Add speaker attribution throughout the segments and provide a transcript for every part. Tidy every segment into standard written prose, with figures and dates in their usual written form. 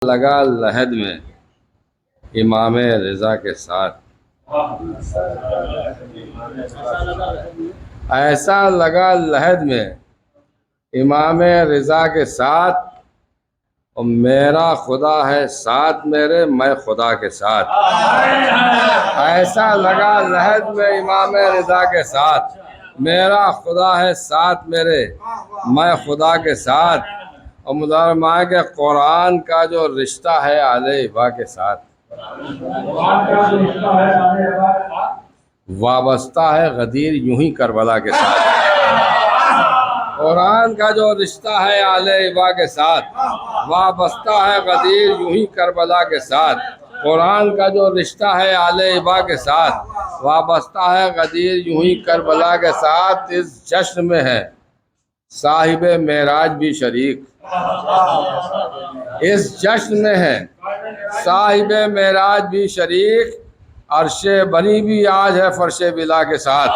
Speaker 1: लगा लहद में इमाम रिज़ा के साथ, ऐसा लगा लहद में इमाम रिज़ा के साथ, और मेरा खुदा है साथ मेरे, मैं खुदा के साथ। ऐसा लगा लहद में इमाम रिज़ा के साथ, मेरा खुदा है साथ मेरे, मैं खुदा के साथ। और मुदारमा के कुरान का जो रिश्ता है आले इबा के साथ वाबस्ता है गदीर यूं ही करबला के साथ। कुरान का जो रिश्ता है आले इबा के साथ वाबस्ता है गदीर यूं ही करबला के साथ। कुरान का जो रिश्ता है आले इबा के साथ वाबस्ता है गदीर यूं ही करबला के साथ। इस जश्न में है साहिब मेराज भी शरीक, इस जश्न में है साहिब मेराज भी शरीक, अर्शे बनी भी आज है फर्शे बिला के साथ।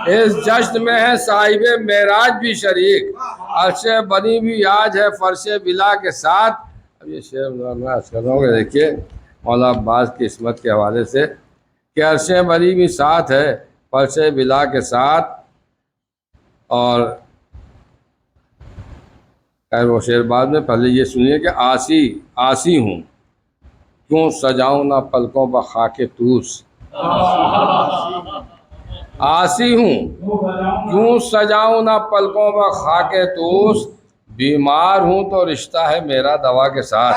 Speaker 1: इस जश्न में है साहिब मेराज भी शरीक, अर्शे बनी भी आज है फर्शे बिला के साथ। अब ये शेर मैं अर्ज कर रहा हूँ, देखिए मौला अब्बास की इस्मत के हवाले से कि अर्शे बनी भी साथ है फर्शे बिला के साथ। और खैर वो शेर बाद में, पहले ये सुनिए कि आसी आसी हूँ क्यों सजाऊँ ना पलकों पर खाके तूस। आसी हूँ क्यों सजाऊँ ना पलकों पर खाके तूस, बीमार हूँ तो रिश्ता है मेरा दवा के साथ।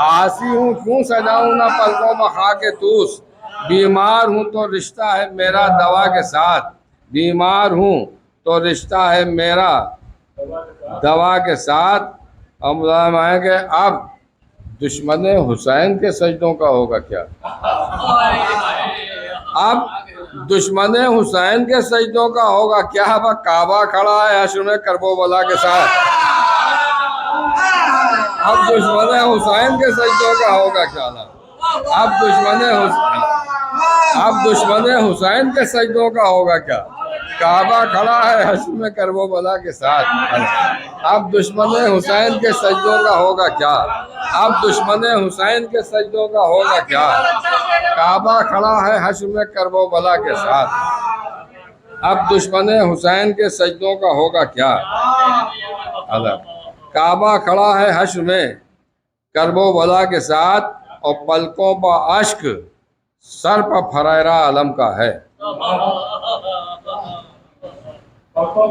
Speaker 1: आसी हूँ क्यों सजाऊँ ना पलकों पर खाके तूस, बीमार हूँ तो रिश्ता है मेरा दवा के साथ। बीमार हूँ तो रिश्ता है मेरा दवा के साथ। हम आएंगे अब दुश्मन हुसैन के सजदों का होगा क्या। अब दुश्मन हुसैन के सजदों का होगा क्या। अब काबा खड़ा है हश्र में करबो बला के साथ। अब दुश्मन हुसैन के सजदों का होगा क्या। अब दुश्मन हुसैन के सजदों का होगा क्या। काबा खड़ा है हश्र में करबो बला के साथ। अब दुश्मन हुसैन के सजदों का होगा क्या। अब दुश्मन हुसैन के सजदों का होगा क्या। काबा खड़ा है हश्र में करबो बला के साथ। अब दुश्मन हुसैन के सजदों का होगा क्या। काबा खड़ा है हश्र में करबो बला के साथ, और पलकों पर अश्क सर पर फरायरा अलम का है।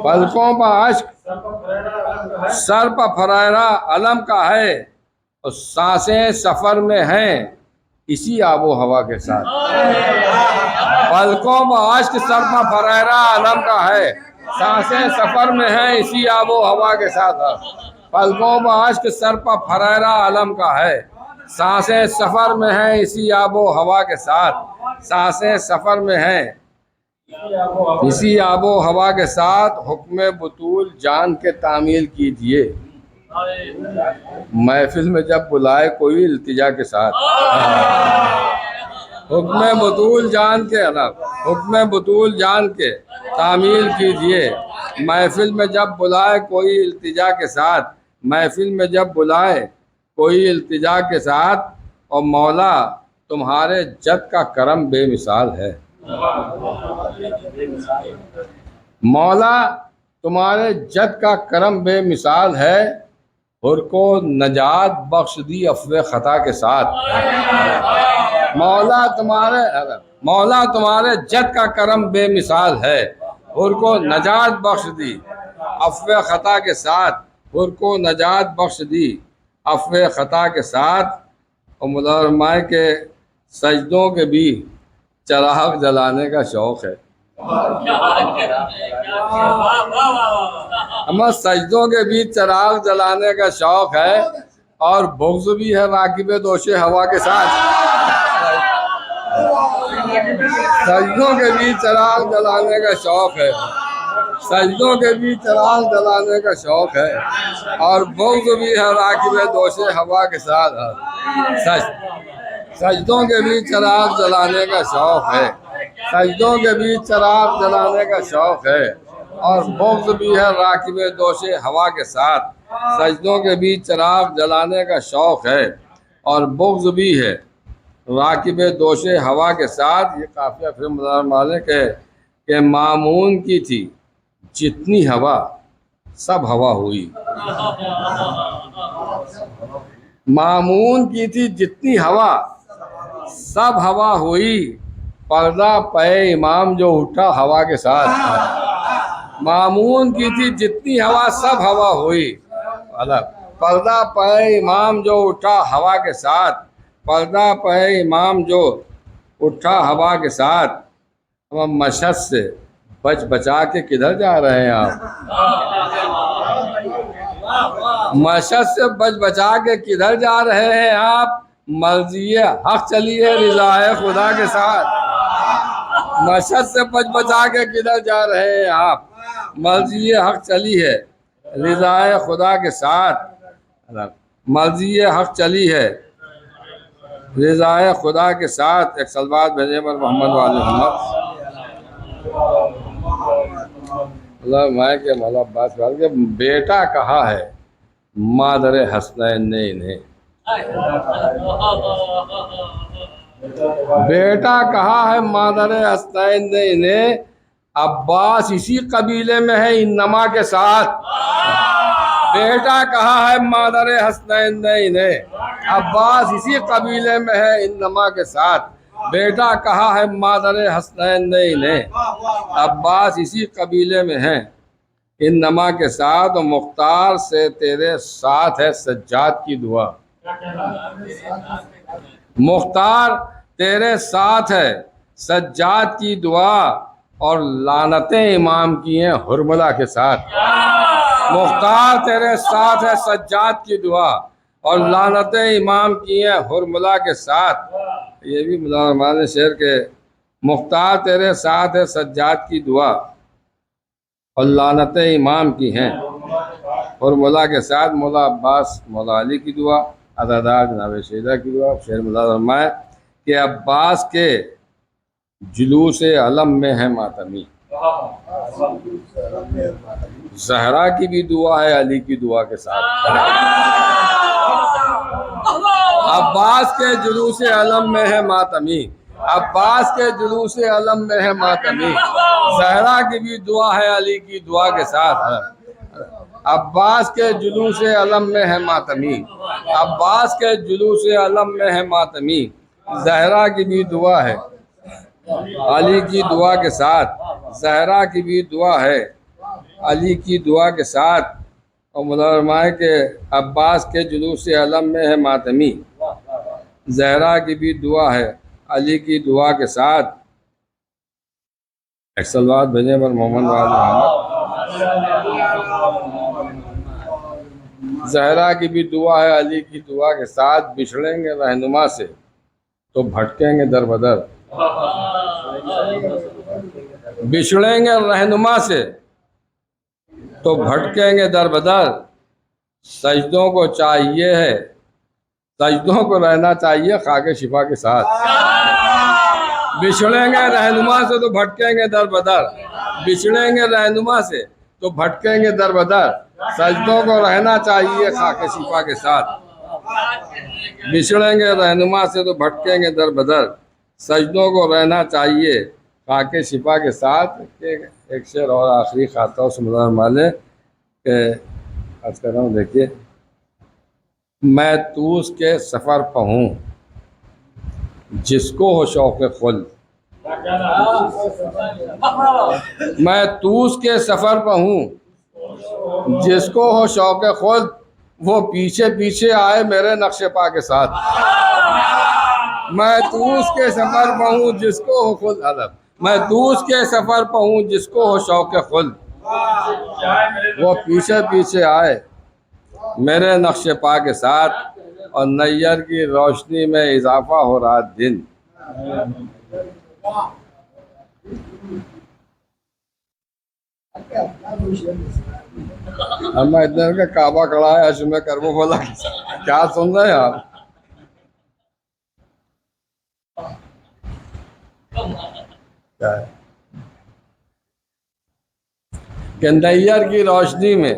Speaker 1: पलकों पर अश्क सर पर फरायरा अलम का है, और सांसें सफर में हैं इसी आबो हवा के साथ। पलकों पर अश्क सर पर फरायरा अलम का है, सांसें सफर में हैं इसी आबो हवा के साथ। पलकों पर अश्क सर पर फरायरा अलम का है, सांसें सफर में हैं इसी आबो हवा के साथ। सांसें सफर में हैं इसी आबो हवा के साथ। हुक्म बुतूल जान के तामील कीजिए, महफिल में जब बुलाए कोई इल्तिजा के साथ। हुक्म बुतूल जान के हुक्म बुतूल जान के तामील कीजिए, महफिल में जब बुलाए कोई इल्तिजा के साथ। महफिल में जब बुलाए कोई इल्तिजा के साथ, और मौला तुम्हारे जद का करम बेमिसाल है। मौला तुम्हारे जद का करम बेमिसाल है, हुर को नजात बख्श दी अफ़वे ख़ता के साथ। मौला तुम्हारे जद का करम बेमिसाल है, हुर को नजात बख्श दी अफ़वे ख़ता के साथ। हुर को नजात बख्श दी अफ़वे ख़ता के साथ। और मुलाज़माए के सजदों के भी चराग जलाने का शौक़ है। हमें सजदों के बीच चराग जलाने का शौक़ है, और बुग़्ज़ भी है राकिब दोशे हवा के साथ। सजदों के बीच चराग जलाने का शौक़ है, सजदों के बीच चराग जलाने का शौक़ है, और बुग़्ज़ भी है राकिब दोशे हवा के साथ। सजदों के बीच चराग जलाने का शौक़ है, सजदों के बीच चराग जलाने का शौक़ है, और बुग़्ज़ भी है राकिब दोशे हवा के साथ। सजदों के बीच चिराग जलाने का शौक़ है और बुग़्ज़ भी है। राकिब दोशे हवा के साथ, ये काफ़िया फिर मालिक है कि मामून की थी जितनी हवा सब हवा हुई। मामून की थी जितनी हवा सब हवा हुई। पर्दा पे इमाम जो उठा हवा के साथ। मामून की थी जितनी हवा सब हवा हुई। अलग पर्दा पे इमाम जो उठा हवा के साथ। पर्दा पे इमाम जो उठा हवा के साथ। अब मशद से बच बचा के किधर जा रहे हैं आप? मशद से बच बचा के किधर जा रहे हैं आप? मर्ज़ी हक़ चलिए रिज़ाए खुदा के साथ। मशद से बच बचा के किधर जा रहे हैं आप? मर्ज़ी हक़ चली है रिज़ाए खुदा के साथ। मर्ज़ी हक़ चली है रिज़ाए खुदा के साथ। एक सलवात भेजे पर मोहम्मद वाले मोहम्मद। मैं के मौला अब्बास के बेटा कहा है मादर हसनैन ने इन्हें। बेटा कहा है मादर हसनैन ने इन्हें। अब्बास इसी कबीले में है इन्नमा के साथ। बेटा कहा है मादर हसनैन ने इन्हें। अब्बास इसी कबीले में है इन्नमा के साथ। बेटा कहा है मादर हसनैन ने इन्हें। अब्बास इसी कबीले में है इन्नमा के साथ। और मुख्तार से तेरे साथ है सज्जाद की दुआ। मुख्तार तेरे साथ है सज्जाद की दुआ। और लानतें इमाम की हैं हुरमला के साथ। मुख्तार तेरे साथ है सज्जाद की दुआ और लानतें इमाम की हैं हुरमला के साथ। ये भी मुलाज़िम शेर के मुख्तार तेरे साथ है सज्जाद की दुआ और लानतें इमाम की हैं हुरमला के साथ। मौला अब्बास मौला अली की दुआ, अदादार जनाब शेदा की दुआ। शेर मुलाज़िम है कि अब्बास के जुलूस अलम में है मातमी। ज़हरा की भी दुआ है अली की दुआ के साथ। अब्बास के जुलूस अलम में है मातमी। अब्बास के जुलूस अलम में है मातमी। ज़हरा की भी दुआ है अली की दुआ के साथ। अब्बास के जुलूस अलम में है मातमी। अब्बास के जुलूस अलम में है मातमी। ज़हरा की भी दुआ है अली की दुआ के साथ। ज़हरा की भी दुआ है अली की दुआ के साथ। और मुलाज़िम के अब्बास के जुलूस अलम में है मातमी। ज़हरा की भी दुआ है अली की दुआ के साथ। एक सलवात भेजे पर मोहम्मद वाले मोहम्मद। ज़हरा की भी दुआ है अली की दुआ के साथ। बिछड़ेंगे रहनुमा से तो भटकेंगे दर बदर। बिछड़ेंगे रहनुमा से तो भटकेंगे दर बदर। सजदों को चाहिए है सजदों को रहना चाहिए खाके शिफा के साथ। बिछड़ेंगे रहनुमा से तो भटकेंगे दर बदर। बिछड़ेंगे रहनुमा से तो भटकेंगे दर बदर। सजदों को रहना चाहिए खाके शिफा के साथ। बिछड़ेंगे रहनुमा से तो भटकेंगे दर बदर। सजदों को रहना चाहिए खाके शिफा के साथ। एक शेर और आखिरी खाता हूँ मुलाज़िम वाले के अर्ज़ कर रहा हूँ। देखिए, मैं तूस के सफ़र पर हूँ जिसको हो शौक़ खुल्द। मैं तूस के सफ़र पर हूँ जिसको हो शौक़ खुल्द। वो पीछे पीछे आए मेरे नक्शे पा के साथ। मैं तूस के सफ़र पर हूँ जिसको हो खुल्द अदब। मैं तूस के सफ़र पर हूँ जिसको हो शौक़ खुल्द। वो पीछे पीछे आए मेरे नक्शे पा के साथ। और नैयर की रोशनी में इजाफा हो रहा दिन। मैं इधर का काबा खड़ा है अशुमे करबो बोला। क्या सुन रहे हैं आप? क्या है कि नैयर की रोशनी में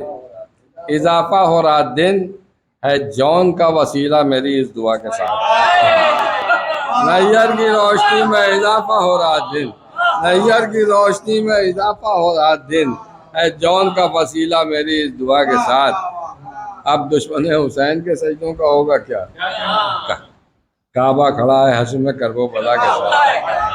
Speaker 1: इजाफा हो रहा दिन है जौन का वसीला मेरी इस दुआ के साथ। नैयर की रोशनी में इजाफा हो रहा दिन, नैयर की रोशनी में इजाफा हो रहा दिन है जौन का वसीला मेरी इस दुआ के साथ। अब दुश्मन हुसैन के सजदों का होगा क्या? काबा खड़ा है हश्र में करबो बला के साथ।